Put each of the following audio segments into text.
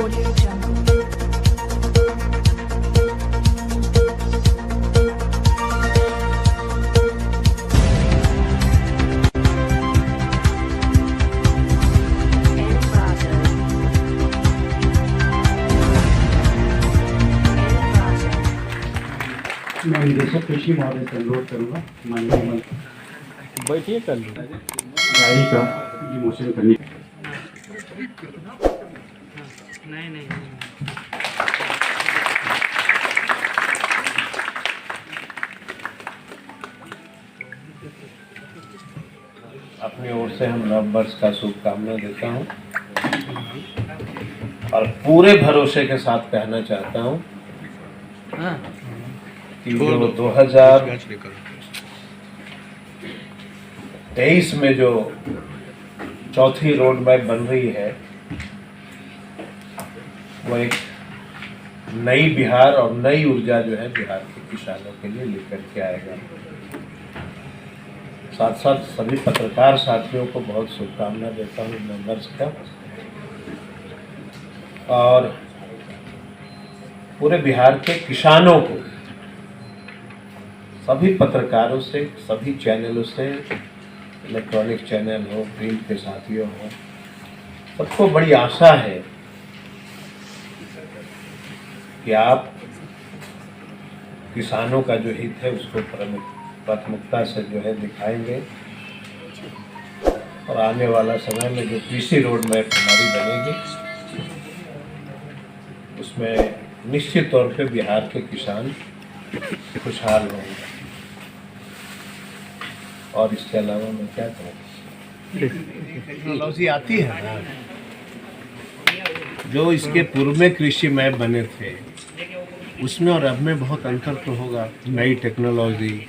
Audio Jungle. मैं निदेशक कृषि महोदय से अनुरोध करूँगा माननीय मंत्री बैठिए कर लो गाड़ी का डिमोशन करने नहीं अपनी ओर से हम नव वर्ष का शुभकामना देता हूँ और पूरे भरोसे के साथ कहना चाहता हूँ कि जो 2023 में जो चौथी रोड मैप बन रही है वो एक नई बिहार और नई ऊर्जा जो है बिहार के किसानों के लिए लेकर के आएगा। साथ साथ सभी पत्रकार साथियों को बहुत शुभकामना देता हूँ नव वर्ष का, और पूरे बिहार के किसानों को सभी पत्रकारों से, सभी चैनलों से, इलेक्ट्रॉनिक चैनल हो, प्रिंट के साथियों हो, सबको बड़ी आशा है कि आप किसानों का जो हित है उसको प्राथमिकता से जो है दिखाएंगे और आने वाला समय में जो कृषि रोड मैप हमारी बनेगी उसमें निश्चित तौर पे बिहार के किसान खुशहाल होंगे। और इसके अलावा मैं क्या कहूँ, टेक्नोलॉजी आती है ना, जो इसके पूर्व में कृषि मैप बने थे उसमें और अब में बहुत अंतर तो होगा। नई टेक्नोलॉजी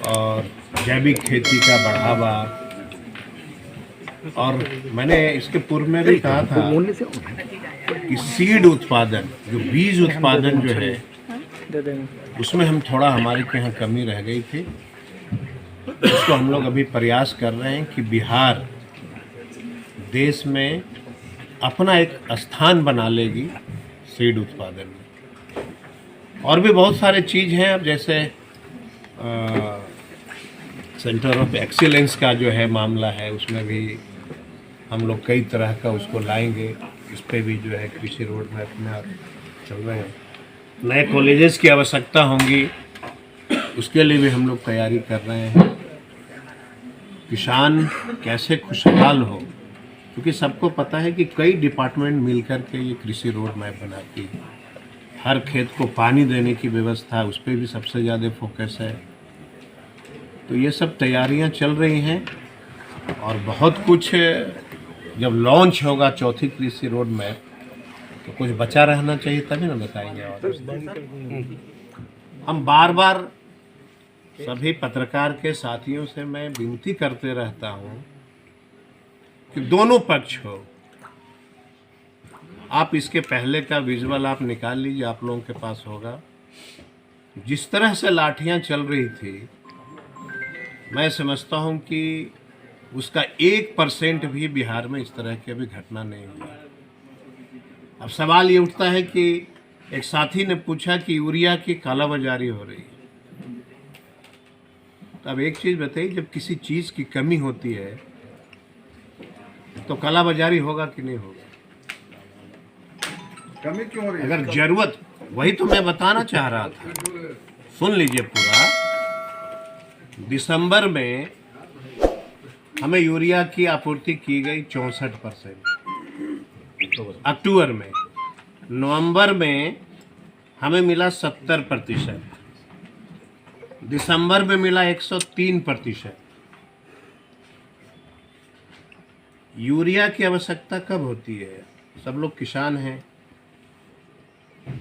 और जैविक खेती का बढ़ावा, और मैंने इसके पूर्व में भी कहा था कि सीड उत्पादन, जो बीज उत्पादन जो है उसमें हम थोड़ा हमारे के यहाँ कमी रह गई थी। उसको हम लोग अभी प्रयास कर रहे हैं कि बिहार देश में अपना एक स्थान बना लेगी सीड उत्पादन में। और भी बहुत सारे चीज़ हैं, अब जैसे सेंटर ऑफ एक्सीलेंस का जो है मामला है उसमें भी हम लोग कई तरह का उसको लाएंगे। इस पे भी जो है कृषि रोड मैप में आप चल रहे हैं। नए कॉलेजेस की आवश्यकता होंगी, उसके लिए भी हम लोग तैयारी कर रहे हैं। किसान कैसे खुशहाल हो, क्योंकि सबको पता है कि कई डिपार्टमेंट मिलकर के ये कृषि रोड मैप बनाती है। हर खेत को पानी देने की व्यवस्था, उस पर भी सबसे ज़्यादा फोकस है। तो ये सब तैयारियां चल रही हैं और बहुत कुछ जब लॉन्च होगा चौथी कृषि रोड मैप तो कुछ बचा रहना चाहिए, तभी ना बताएंगे। और हम बार बार सभी पत्रकार के साथियों से मैं विनती करते रहता हूं कि दोनों पक्ष हो। आप इसके पहले का विजुअल आप निकाल लीजिए, आप लोगों के पास होगा। जिस तरह से लाठियां चल रही थी, मैं समझता हूं कि उसका 1% भी बिहार में इस तरह की अभी घटना नहीं हुई। अब सवाल ये उठता है कि एक साथी ने पूछा कि यूरिया की कालाबाजारी हो रही है। तो अब एक चीज़ बताइए, जब किसी चीज़ की कमी होती है तो कालाबाजारी होगा कि नहीं होगा? कमी क्यों हो रही है? अगर जरूरत, वही तो मैं बताना चाह रहा था, सुन लीजिए पूरा। दिसंबर में हमें यूरिया की आपूर्ति की गई 64%, अक्टूबर में, नवंबर में हमें मिला 70%, दिसंबर में मिला 103%। यूरिया की आवश्यकता कब होती है? सब लोग किसान हैं।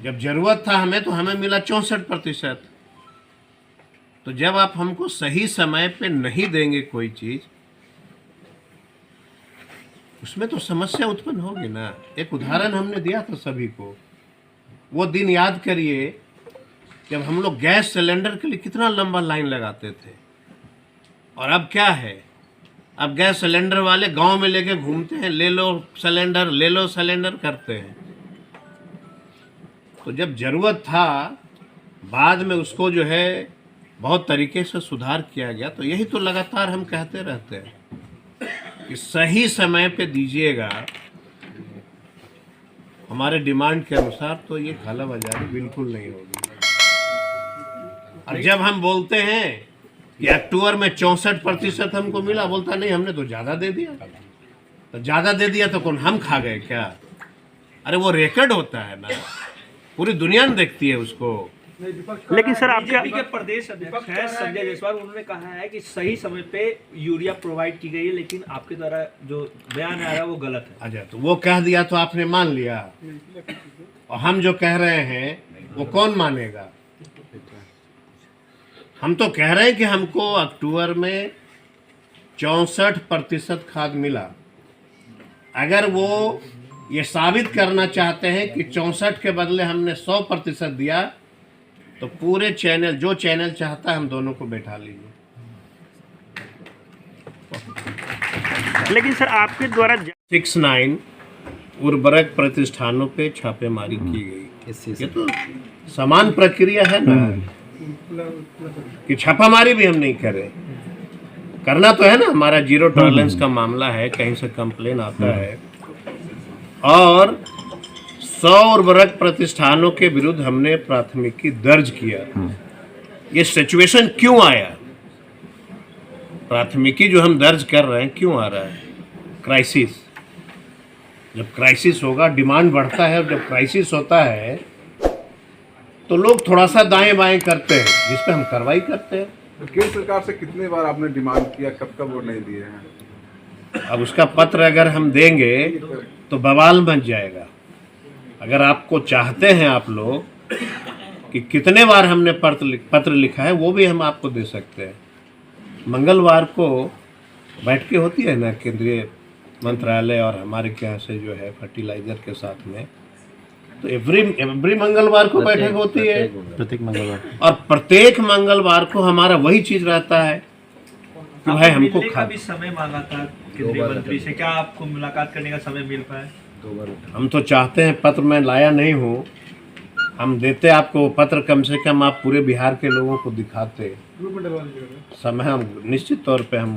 जब जरूरत था हमें तो हमें मिला 64%। तो जब आप हमको सही समय पे नहीं देंगे कोई चीज, उसमें तो समस्या उत्पन्न होगी ना। एक उदाहरण हमने दिया था सभी को, वो दिन याद करिए जब हम लोग गैस सिलेंडर के लिए कितना लंबा लाइन लगाते थे। और अब क्या है, अब गैस सिलेंडर वाले गांव में लेके घूमते हैं, ले लो सिलेंडर करते हैं। तो जब जरूरत था, बाद में उसको जो है बहुत तरीके से सुधार किया गया। तो यही तो लगातार हम कहते रहते हैं कि सही समय पे दीजिएगा हमारे डिमांड के अनुसार, तो ये कालाबाजारी बिल्कुल नहीं होगी। और जब हम बोलते हैं कि अक्टूबर में 64% हमको मिला, बोलता नहीं हमने तो ज़्यादा दे दिया। तो ज़्यादा दे दिया तो कौन हम खा गए क्या? अरे वो रिकॉर्ड होता है ना, पूरी दुनिया ने देखती है उसको। लेकिन सर आपके बीजेपी के प्रदेश अध्यक्ष हैं संजय जायसवाल, उन्होंने कहा है कि सही समय पे यूरिया प्रोवाइड की गई है, लेकिन आपके द्वारा जो बयान आ रहा है वो गलत है। अच्छा, तो वो कह दिया तो आपने मान लिया, और हम जो कह रहे हैं वो कौन मानेगा? हम तो कह रहे हैं कि हमको अक्टूबर में 64% खाद मिला। अगर वो ये साबित करना चाहते हैं कि 64 के बदले हमने 100% दिया, तो पूरे चैनल, जो चैनल चाहता है हम दोनों को बैठा लीजिए। लेकिन सर आपके द्वारा 69 उर्वरक प्रतिष्ठानों पे छापेमारी की गई। ये तो समान प्रक्रिया है ना कि छापामारी भी हम नहीं करें। करना तो है ना, हमारा जीरो टॉलरेंस का मामला है, कहीं से कंप्लेन आता है। और 100 उर्वरक प्रतिष्ठानों के विरुद्ध हमने प्राथमिकी दर्ज किया। ये सिचुएशन क्यों आया? प्राथमिकी जो हम दर्ज कर रहे हैं क्यों आ रहा है? क्राइसिस। जब क्राइसिस होगा, डिमांड बढ़ता है, और जब क्राइसिस होता है तो लोग थोड़ा सा दाएं बाएं करते हैं, जिस पे हम कार्रवाई करते हैं। तो केंद्र सरकार से कितने बार आपने डिमांड किया, कब कब वो नहीं दिए हैं? अब उसका पत्र अगर हम देंगे तो बवाल मच जाएगा। अगर आपको चाहते हैं आप लोग कि कितने बार हमने पत्र लिखा है, वो भी हम आपको दे सकते हैं। मंगलवार को बैठकें होती है ना केंद्रीय मंत्रालय और हमारे यहाँ से जो है फर्टिलाइजर के साथ में, तो एवरी मंगलवार को बैठक होती है, प्रत्येक मंगलवार। और प्रत्येक मंगलवार को हमारा वही चीज रहता है कि भाई हमको मिलने का भी समय मांगा था केंद्रीय मंत्री से, क्या आपको मुलाकात करने का समय मिल पाया? हम तो चाहते हैं, पत्र मैं लाया नहीं हूँ, हम देते आपको पत्र, कम से कम आप पूरे बिहार के लोगों को दिखाते। समय हम निश्चित तौर पे हम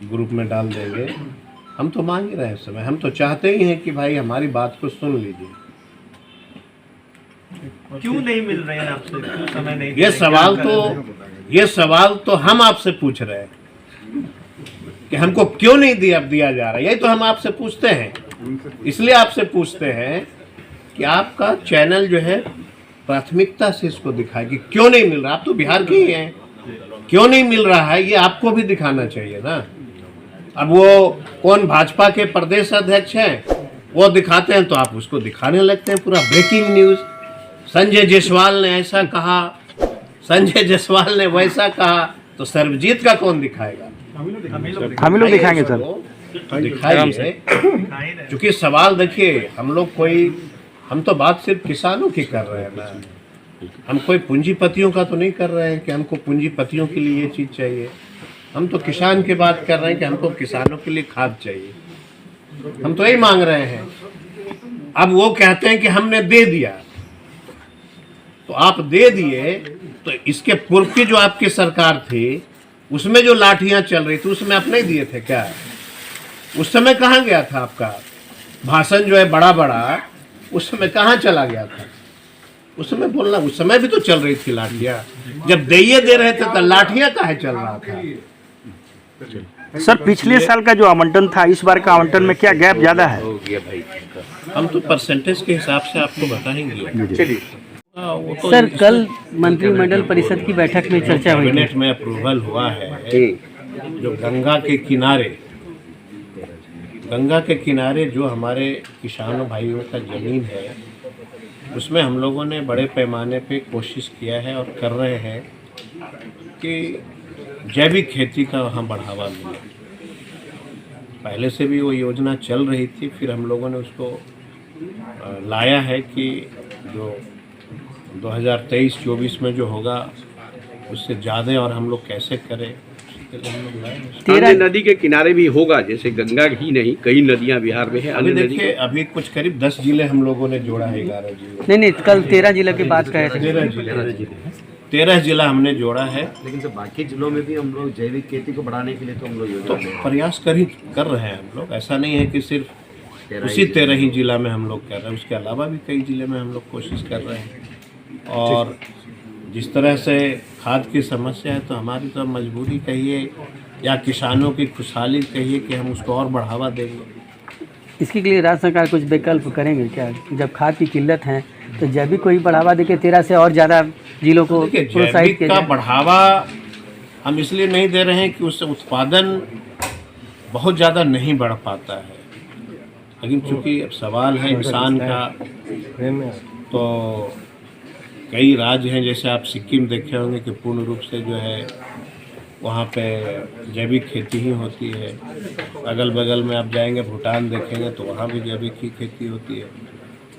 ग्रुप में डाल देंगे। हम तो मांग ही रहे हैं समय, हम तो चाहते ही हैं कि भाई हमारी बात को सुन लीजिए। क्यों नहीं मिल रहे हैं आपसे, क्यों समय नहीं? ये सवाल तो हम आपसे पूछ रहे हैं कि हमको क्यों नहीं दिया जा रहा है। यही तो हम आपसे पूछते हैं, इसलिए आपसे पूछते हैं कि आपका चैनल जो है प्राथमिकता से इसको दिखाए कि क्यों नहीं मिल रहा। आप तो बिहार के ही हैं, क्यों नहीं मिल रहा है ये आपको भी दिखाना चाहिए ना। अब वो कौन भाजपा के प्रदेश अध्यक्ष हैं, वो दिखाते हैं तो आप उसको दिखाने लगते हैं पूरा ब्रेकिंग न्यूज। संजय जायसवाल ने ऐसा कहा, संजय जायसवाल ने वैसा कहा, तो सर्वजीत का कौन दिखाएगा? हम लोग दिखाएंगे सर, दिखाइए। क्योंकि सवाल देखिए, हम तो बात सिर्फ किसानों की कर रहे हैं ना, हम कोई पूंजीपतियों का तो नहीं कर रहे हैं कि हमको पूंजीपतियों के लिए ये चीज़ चाहिए। हम तो किसान की बात कर रहे हैं कि हमको किसानों के लिए खाद चाहिए। हम तो यही मांग रहे हैं। अब वो कहते हैं कि हमने दे दिया, तो आप दे दिए, तो इसके पूर्व की जो आपकी सरकार थी उसमें जो लाठियां चल रही थी उसमें आप नहीं दिए थे क्या? उस समय कहाँ गया था आपका भाषण जो है बड़ा बड़ा, उस समय कहाँ चला गया था? उस समय बोलना, उस समय भी तो चल रही थी लाठियां। जब दे रहे थे तो लाठियां काहे चल रहा था? सर पिछले साल का जो आवंटन था, इस बार का आवंटन में क्या गैप ज्यादा है? हम तो परसेंटेज के हिसाब से आपको बताएंगे। सर कल मंत्रिमंडल परिषद की बैठक में चर्चा हुई, कैबिनेट में अप्रूवल हुआ है जो गंगा के किनारे जो हमारे किसानों भाइयों का ज़मीन है, उसमें हम लोगों ने बड़े पैमाने पे कोशिश किया है और कर रहे हैं कि जैविक खेती का वहाँ बढ़ावा मिले। पहले से भी वो योजना चल रही थी, फिर हम लोगों ने उसको लाया है कि जो 2023-24 में जो होगा उससे ज़्यादा और हम लोग कैसे करें, इसके लिए हम लोग लाए हैं। अन्य नदी के किनारे भी होगा, जैसे गंगा ही नहीं कई नदियां बिहार में है। अभी अन्य नदी देखिए, अभी कुछ करीब 10 जिले हम लोगों ने जोड़ा है, 11 जिले, नहीं नहीं, कल 13 जिले की बात कहे थे। 13 जिला हमने जोड़ा है। लेकिन सर बाकी जिलों में भी हम लोग जैविक खेती को बढ़ाने के लिए तो हम लोग तो योजना प्रयास कर रहे हैं हम लोग। ऐसा नहीं है कि सिर्फ उसी 13 ही जिला में हम लोग कर रहे हैं, उसके अलावा भी कई जिले में हम लोग कोशिश कर रहे हैं। और जिस तरह से खाद की समस्या है, तो हमारी तो मजबूरी कहिए या किसानों की खुशहाली कहिए कि हम उसको और बढ़ावा देंगे। इसके लिए राज्य सरकार कुछ विकल्प करेंगे क्या? जब खाद की किल्लत है तो जैविक को ही बढ़ावा देके 13 से और ज़्यादा जिलों को देखिए, प्रोत्साहित जैविक किया का जाए। बढ़ावा हम इसलिए नहीं दे रहे हैं कि उससे उत्पादन बहुत ज़्यादा नहीं बढ़ पाता है, लेकिन चूंकि अब सवाल है इंसान का, तो कई राज्य हैं, जैसे आप सिक्किम देखे होंगे कि पूर्ण रूप से जो है वहाँ पे जैविक खेती ही होती है। अगल बगल में आप जाएंगे भूटान देखेंगे तो वहाँ भी जैविक ही खेती होती है।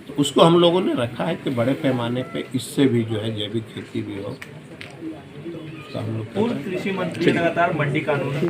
तो उसको हम लोगों ने रखा है कि बड़े पैमाने पे इससे भी जो है जैविक खेती भी हो। तो हम लोग पूर्व कृषि मंत्री लगातार मंडी कानून